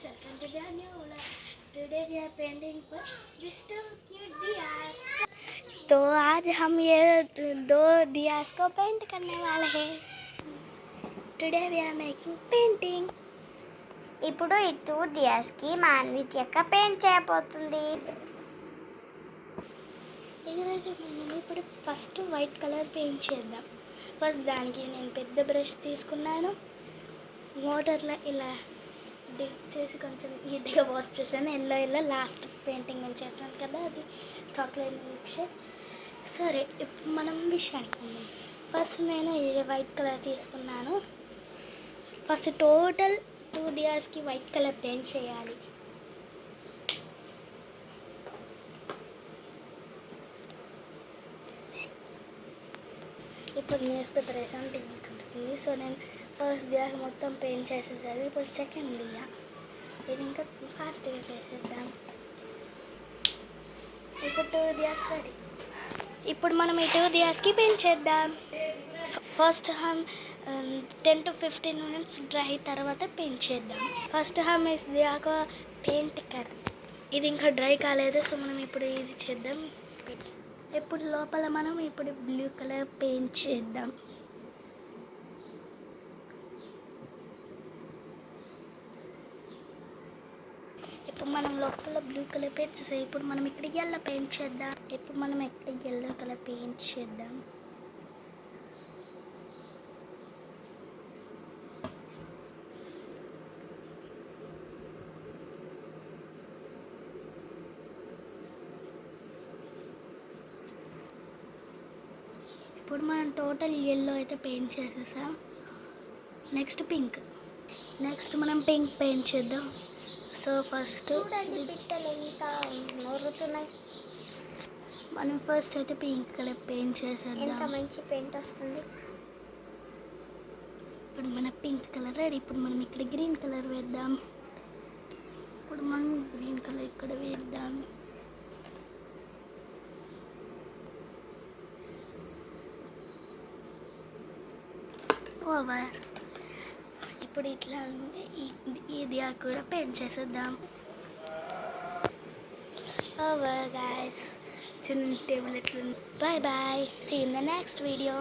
Welcome to the new vlog. Today we are painting for these two cute diyas. तो आज हम ये दो दियास को पेंट करने वाले हैं. Today we are making painting. ఇప్పుడు ఈ 2 దియాస్కి మాన్విత్ యొక్క పెయింట్ చేయబోతుంది. ఇదైతే మనం ఇప్పుడు ఫస్ట్ వైట్ కలర్ పెయింట్ చేద్దాం. ఫస్ట్ దానికి నేను పెద్ద బ్రష్ తీసుకున్నాను. వాటర్లో ఇలా డిప్ చేసి కొంచెం నీట్గా వాష్ చేశాను. ఎల్లో లాస్ట్ పెయింటింగ్ నేను చేశాను కదా, అది చాక్లెట్ మిల్క్ షేక్. సరే, ఇప్పుడు మనం విషయానికి వెళ్దాం. ఫస్ట్ నేను ఇది వైట్ కలర్ తీసుకున్నాను. ఫస్ట్ టోటల్ 2 దియాస్కి వైట్ కలర్ పెయింట్ చేయాలి. ఇప్పుడు న్యూస్ పేపర్ వేసాను, టీవీ కలుగుతుంది. సో నేను ఫస్ట్ దియా మొత్తం పెయింట్ చేసేసాను. ఇప్పుడు సెకండ్ దియా, ఇది ఇంకా ఫాస్ట్గా చేసేద్దాం. ఇప్పుడు 2 దియాస్ రెడీ. ఇప్పుడు మనం ఈ 2 దియాస్కి పెయింట్ చేద్దాం. ఫస్ట్ हम 10 to 15 मिनट्स డ్రై తర్వాత పెయింట్ చేద్దాం. ఫస్ట్ हम इस दिया को पेंट कर. ఇది ఇంకా డ్రై కాలేదు, సో మనం ఇప్పుడు ఇది చేద్దాం. ఇప్పుడు లోపల మనం ఇప్పుడు బ్లూ కలర్ పెయింట్ చేద్దాం. ఇప్పుడు మనం లోపల బ్లూ కలర్ పెయింట్ చేసాం. ఇప్పుడు మనం ఇక్కడ ఎల్లో పెయింట్ చేద్దాం. ఇప్పుడు మనం ఇక్కడ ఎల్లో కలర్ పెయింట్ చేద్దాం. ఇప్పుడు మనం టోటల్ ఎల్లో అయితే పెయింట్ చేసేసాం. Next pink. నెక్స్ట్ మనం పింక్ పెయింట్ చేద్దాం. సో ఫస్ట్ పిట్టలు ఇంకా నోరుతున్నాయి. మనం ఫస్ట్ అయితే పింక్ కలర్ పెయింట్ చేసేద్దాం. ఎంత మంచి పెయింట్ వస్తుంది. ఇప్పుడు మన పింక్ కలర్ రెడీ. ఇప్పుడు మనం ఇక్కడ గ్రీన్ కలర్ వేద్దాం. ఇప్పుడు మనం గ్రీన్ కలర్ ఇక్కడ వేద్దాం. ఓవర్. ఇప్పుడు ఇట్లా ఇది కూడా పెయింట్ చేసేద్దాం. ఓవర్ గైస్, చిన్న టేబుల్ ఎట్లుంది. Bye bye, see in the next video.